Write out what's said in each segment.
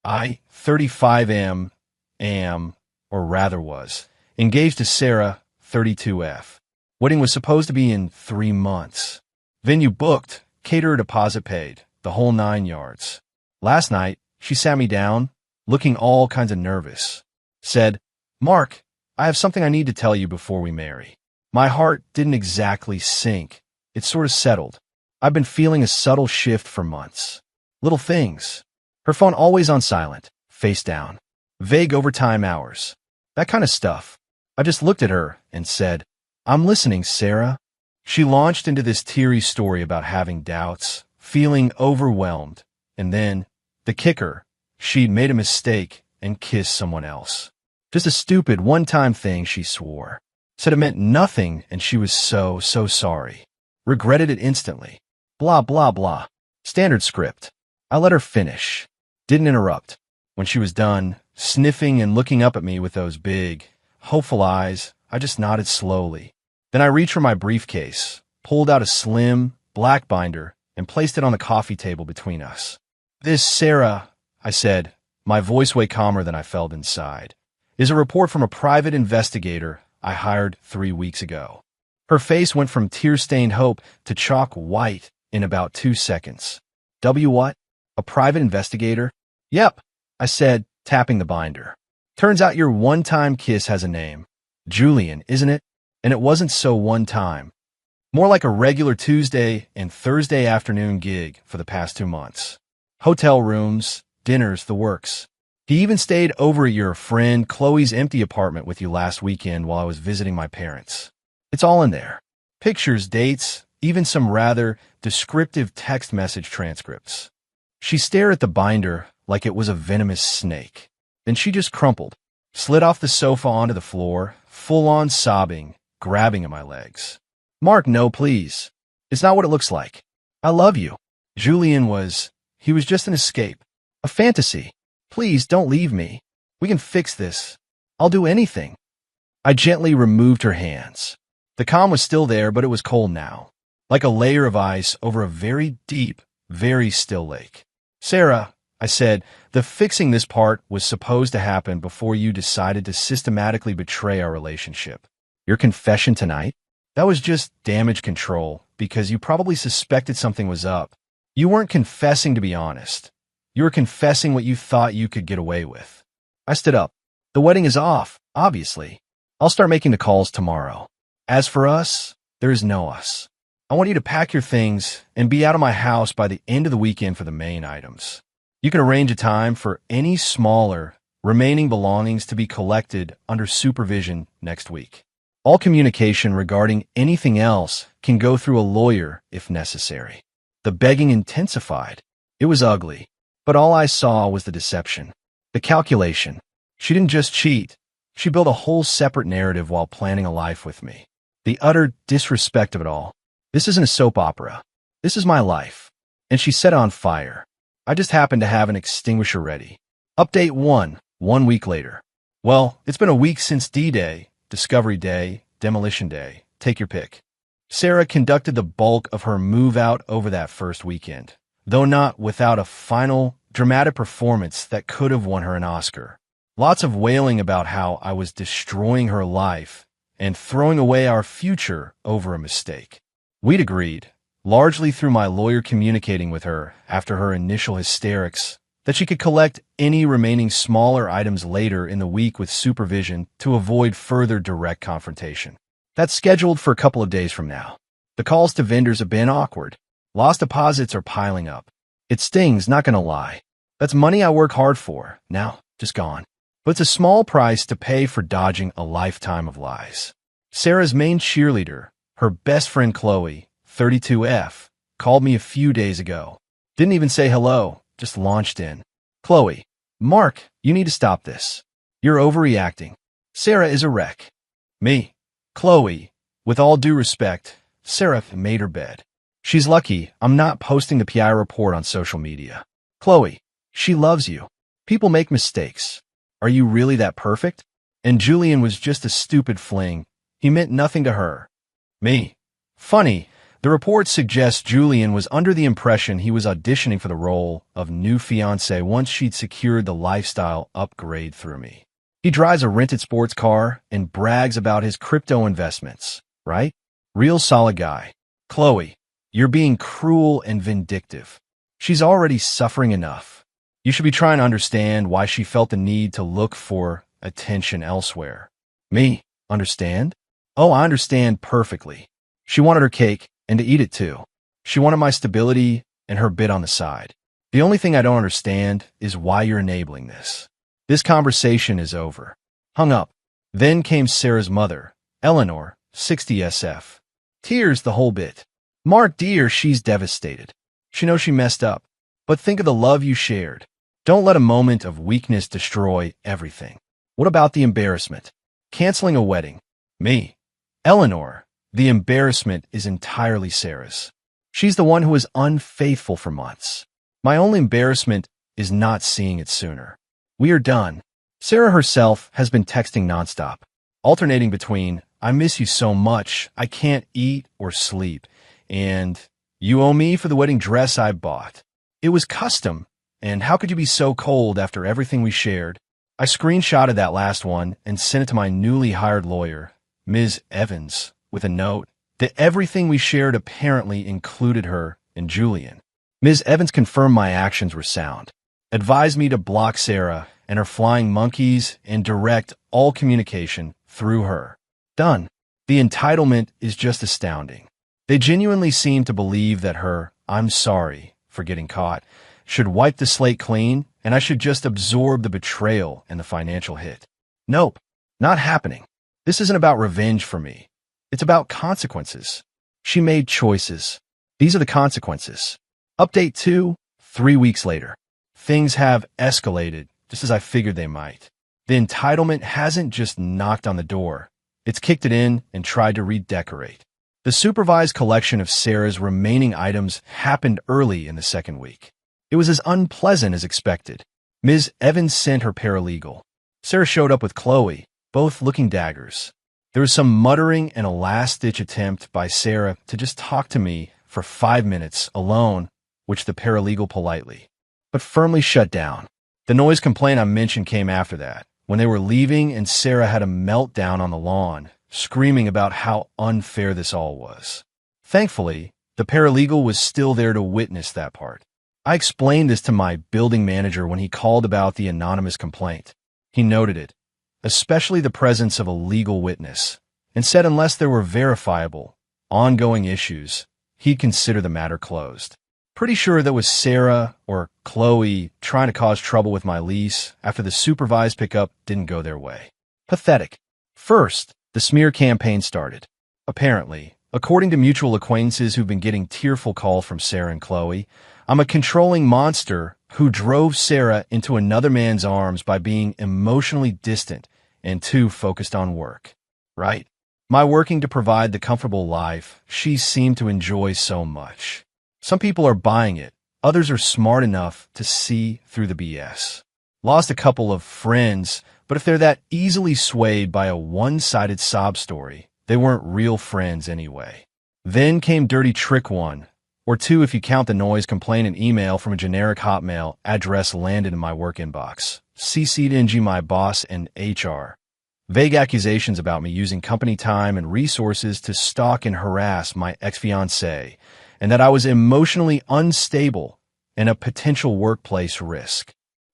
I, 35 am, or rather was, engaged to Sarah, 32F. Wedding was supposed to be in 3 months. Venue booked, caterer deposit paid, the whole 9 yards. Last night, she sat me down, looking all kinds of nervous. Said, "Mark, I have something I need to tell you before we marry." My heart didn't exactly sink. It sort of settled. I've been feeling a subtle shift for months. Little things. Her phone always on silent, face down. Vague overtime hours. That kind of stuff. I just looked at her and said, "I'm listening, Sarah." She launched into this teary story about having doubts, feeling overwhelmed, and then, the kicker, she'd made a mistake and kissed someone else. Just a stupid one-time thing, she swore. Said it meant nothing and she was so sorry. Regretted it instantly. Blah, blah, blah. Standard script. I let her finish. Didn't interrupt. When she was done, sniffing and looking up at me with those big, hopeful eyes, I just nodded slowly. Then I reached for my briefcase, pulled out a slim, black binder, and placed it on the coffee table between us. "This, Sarah," I said, my voice way calmer than I felt inside, "is a report from a private investigator I hired 3 weeks ago." Her face went from tear-stained hope to chalk white in about 2 seconds. What? A private investigator? "Yep," I said, tapping the binder. "Turns out your one-time kiss has a name. Julian, isn't it? And it wasn't so one time. More like a regular Tuesday and Thursday afternoon gig for the past 2 months. Hotel rooms, dinners, the works. He even stayed over at your friend Chloe's empty apartment with you last weekend while I was visiting my parents. It's all in there. Pictures, dates, even some rather descriptive text message transcripts." She stared at the binder like it was a venomous snake. Then she just crumpled, slid off the sofa onto the floor, full-on sobbing, grabbing at my legs. "Mark, no, please. It's not what it looks like. I love you. Julian he was just an escape. A fantasy. Please don't leave me. We can fix this. I'll do anything." I gently removed her hands. The calm was still there, but it was cold now, like a layer of ice over a very deep, very still lake. "Sarah," I said, "the fixing this part was supposed to happen before you decided to systematically betray our relationship. Your confession tonight? That was just damage control because you probably suspected something was up. You weren't confessing to be honest. You were confessing what you thought you could get away with." I stood up. "The wedding is off, obviously. I'll start making the calls tomorrow. As for us, there is no us. I want you to pack your things and be out of my house by the end of the weekend for the main items. You can arrange a time for any smaller, remaining belongings to be collected under supervision next week. All communication regarding anything else can go through a lawyer if necessary." The begging intensified. It was ugly, but all I saw was the deception, the calculation. She didn't just cheat. She built a whole separate narrative while planning a life with me. The utter disrespect of it all. This isn't a soap opera. This is my life. And she set it on fire. I just happened to have an extinguisher ready. Update 1 week later. Well, it's been a week since D-Day, Discovery Day, Demolition Day. Take your pick. Sarah conducted the bulk of her move-out over that first weekend, though not without a final, dramatic performance that could have won her an Oscar. Lots of wailing about how I was destroying her life and throwing away our future over a mistake. We'd agreed, largely through my lawyer communicating with her after her initial hysterics, that she could collect any remaining smaller items later in the week with supervision to avoid further direct confrontation. That's scheduled for a couple of days from now. The calls to vendors have been awkward. Lost deposits are piling up. It stings, not gonna lie. That's money I work hard for, now just gone. But it's a small price to pay for dodging a lifetime of lies. Sarah's main cheerleader, her best friend Chloe, 32F, called me a few days ago. Didn't even say hello, just launched in. "Chloe, Mark, you need to stop this. You're overreacting. Sarah is a wreck." Me. "Chloe, with all due respect, Sarah made her bed. She's lucky I'm not posting the PI report on social media. Chloe, she loves you. People make mistakes. Are you really that perfect? And Julian was just a stupid fling. He meant nothing to her." Me. "Funny, The report suggests Julian was under the impression he was auditioning for the role of new fiancé once she'd secured the lifestyle upgrade through me. He drives a rented sports car and brags about his crypto investments, right? Real solid guy. Chloe, you're being cruel and vindictive. She's already suffering enough. You should be trying to understand why she felt the need to look for attention elsewhere. Me? Understand? Oh, I understand perfectly. She wanted her cake, and to eat it too. She wanted my stability and her bit on the side. The only thing I don't understand is why you're enabling this. This conversation is over. Hung up. Then came Sarah's mother, Eleanor, 60 SF. Tears the whole bit. Mark, dear, she's devastated. She knows she messed up. But think of the love you shared. Don't let a moment of weakness destroy everything. What about the embarrassment? Canceling a wedding. Me. Eleanor. The embarrassment is entirely Sarah's. She's the one who was unfaithful for months. My only embarrassment is not seeing it sooner. We are done. Sarah herself has been texting nonstop, alternating between, I miss you so much, I can't eat or sleep, and you owe me for the wedding dress I bought. It was custom, and how could you be so cold after everything we shared? I screenshotted that last one and sent it to my newly hired lawyer, Ms. Evans, with a note that everything we shared apparently included her and Julian. Ms. Evans confirmed my actions were sound, advised me to block Sarah and her flying monkeys and direct all communication through her. Done. The entitlement is just astounding. They genuinely seem to believe that her "I'm sorry for getting caught" should wipe the slate clean and I should just absorb the betrayal and the financial hit. Nope, not happening. This isn't about revenge for me. It's about consequences. She made choices. These are the consequences. Update 2, 3 weeks later. Things have escalated, just as I figured they might. The entitlement hasn't just knocked on the door. It's kicked it in and tried to redecorate. The supervised collection of Sarah's remaining items happened early in the second week. It was as unpleasant as expected. Ms. Evans sent her paralegal. Sarah showed up with Chloe, both looking daggers. There was some muttering and a last-ditch attempt by Sarah to just talk to me for 5 minutes alone, which the paralegal politely, but firmly shut down. The noise complaint I mentioned came after that, when they were leaving and Sarah had a meltdown on the lawn, screaming about how unfair this all was. Thankfully, the paralegal was still there to witness that part. I explained this to my building manager when he called about the anonymous complaint. He noted it, especially the presence of a legal witness, and said unless there were verifiable, ongoing issues, he'd consider the matter closed. Pretty sure that was Sarah or Chloe trying to cause trouble with my lease after the supervised pickup didn't go their way. Pathetic. First, the smear campaign started. Apparently, according to mutual acquaintances who've been getting tearful calls from Sarah and Chloe, I'm a controlling monster who drove Sarah into another man's arms by being emotionally distant and too focused on work. Right? My working to provide the comfortable life she seemed to enjoy so much. Some people are buying it. Others are smart enough to see through the BS. Lost a couple of friends, but if they're that easily swayed by a one-sided sob story, they weren't real friends anyway. Then came Dirty Trick 1, or 2 if you count the noise complaint and email from a generic Hotmail address landed in my work inbox. CC'd NG my boss and HR. Vague accusations about me using company time and resources to stalk and harass my ex-fiancée, and that I was emotionally unstable and a potential workplace risk.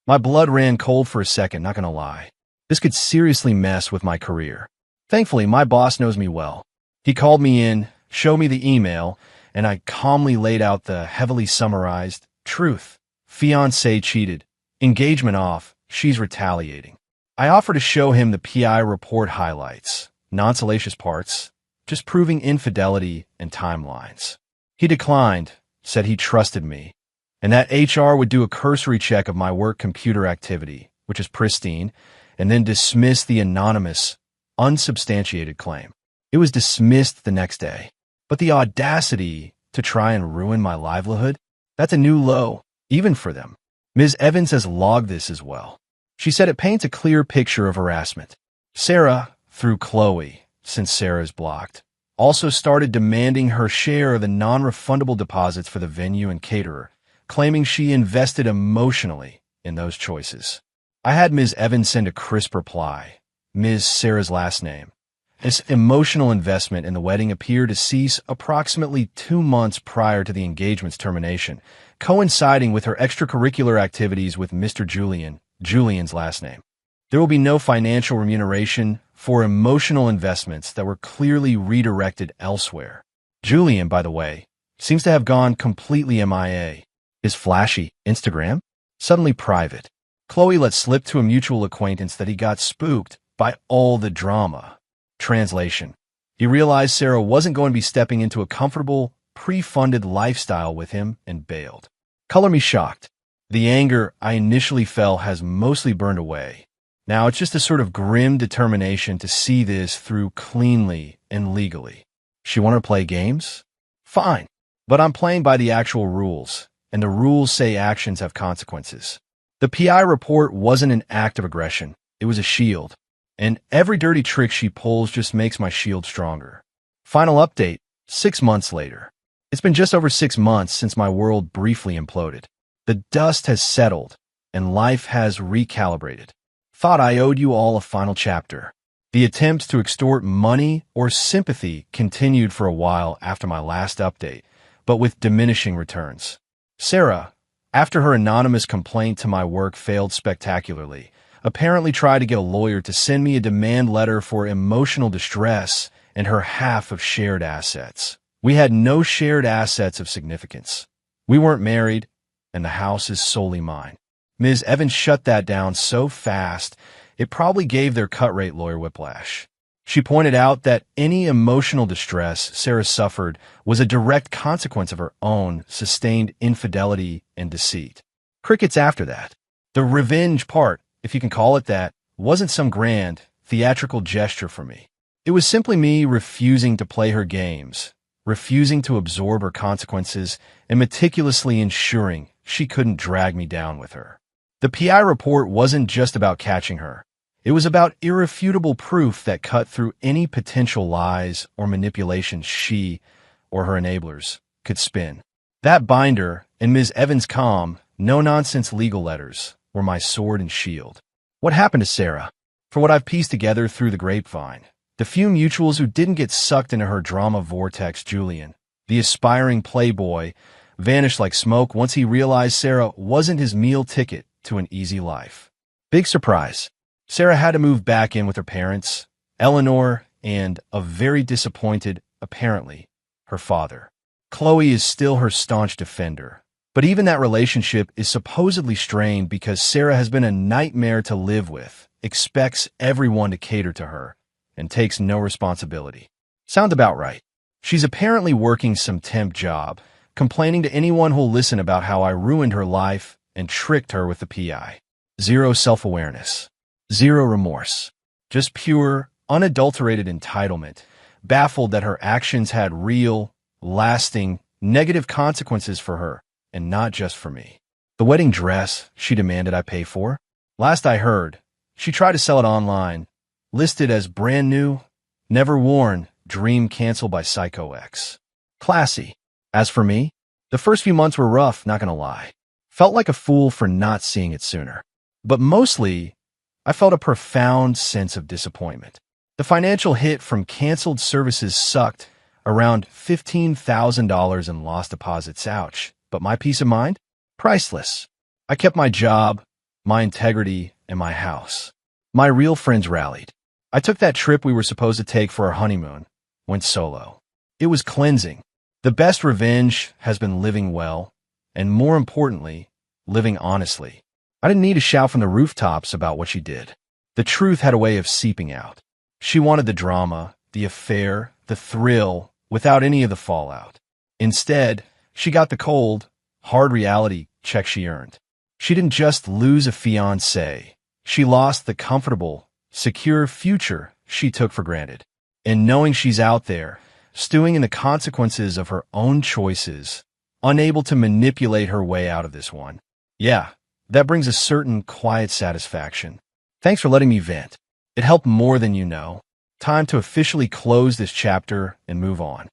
My blood ran cold for a second, not gonna lie. This could seriously mess with my career. Thankfully, my boss knows me well. He called me in, showed me the email, and I calmly laid out the heavily summarized truth. Fiancé cheated. Engagement off. She's retaliating. I offered to show him the PI report highlights, non-salacious parts, just proving infidelity and timelines. He declined, said he trusted me, and that HR would do a cursory check of my work computer activity, which is pristine, and then dismiss the anonymous, unsubstantiated claim. It was dismissed the next day. But the audacity to try and ruin my livelihood, that's a new low, even for them. Ms. Evans has logged this as well. She said it paints a clear picture of harassment. Sarah, through Chloe, since Sarah is blocked, also started demanding her share of the non-refundable deposits for the venue and caterer, claiming she invested emotionally in those choices. I had Ms. Evans send a crisp reply, Ms. Sarah's last name. This emotional investment in the wedding appeared to cease approximately 2 months prior to the engagement's termination, coinciding with her extracurricular activities with Mr. Julian's last name. There will be no financial remuneration for emotional investments that were clearly redirected elsewhere. Julian, by the way, seems to have gone completely MIA. His flashy Instagram? Suddenly private. Chloe let slip to a mutual acquaintance that he got spooked by all the drama. Translation. He realized Sarah wasn't going to be stepping into a comfortable, pre-funded lifestyle with him and bailed. Color me shocked. The anger I initially felt has mostly burned away. Now it's just a sort of grim determination to see this through cleanly and legally. She wanted to play games? Fine. But I'm playing by the actual rules, and the rules say actions have consequences. The PI report wasn't an act of aggression. It was a shield. And every dirty trick she pulls just makes my shield stronger. Final update, 6 months later. It's been just over 6 months since my world briefly imploded. The dust has settled, and life has recalibrated. Thought I owed you all a final chapter. The attempts to extort money or sympathy continued for a while after my last update, but with diminishing returns. Sarah, after her anonymous complaint to my work failed spectacularly, apparently tried to get a lawyer to send me a demand letter for emotional distress and her half of shared assets. We had no shared assets of significance. We weren't married, and the house is solely mine. Ms. Evans shut that down so fast, it probably gave their cut-rate lawyer whiplash. She pointed out that any emotional distress Sarah suffered was a direct consequence of her own sustained infidelity and deceit. Crickets after that. The revenge part, if you can call it that, wasn't some grand, theatrical gesture for me. It was simply me refusing to play her games, refusing to absorb her consequences, and meticulously ensuring she couldn't drag me down with her. The PI report wasn't just about catching her. It was about irrefutable proof that cut through any potential lies or manipulations she, or her enablers, could spin. That binder and Ms. Evans' calm, no-nonsense legal letters were my sword and shield. What happened to Sarah? For what I've pieced together through the grapevine, the few mutuals who didn't get sucked into her drama vortex, Julian, the aspiring playboy, vanished like smoke once he realized Sarah wasn't his meal ticket to an easy life. Big surprise. Sarah had to move back in with her parents, Eleanor, and a very disappointed, apparently, her father. Chloe is still her staunch defender. But even that relationship is supposedly strained because Sarah has been a nightmare to live with, expects everyone to cater to her, and takes no responsibility. Sounds about right. She's apparently working some temp job, complaining to anyone who'll listen about how I ruined her life and tricked her with the PI. Zero self-awareness. Zero remorse. Just pure, unadulterated entitlement, baffled that her actions had real, lasting, negative consequences for her. And not just for me. The wedding dress she demanded I pay for? Last I heard, she tried to sell it online, listed as brand new, never worn, dream canceled by Psycho X. Classy. As for me, the first few months were rough, not gonna lie. Felt like a fool for not seeing it sooner. But mostly, I felt a profound sense of disappointment. The financial hit from canceled services sucked, around $15,000 in lost deposits, ouch. But my peace of mind? Priceless. I kept my job, my integrity, and my house. My real friends rallied. I took that trip we were supposed to take for our honeymoon, went solo. It was cleansing. The best revenge has been living well, and more importantly, living honestly. I didn't need to shout from the rooftops about what she did. The truth had a way of seeping out. She wanted the drama, the affair, the thrill, without any of the fallout. Instead, she got the cold, hard reality check she earned. She didn't just lose a fiancé. She lost the comfortable, secure future she took for granted. And knowing she's out there, stewing in the consequences of her own choices, unable to manipulate her way out of this one. Yeah, that brings a certain quiet satisfaction. Thanks for letting me vent. It helped more than you know. Time to officially close this chapter and move on.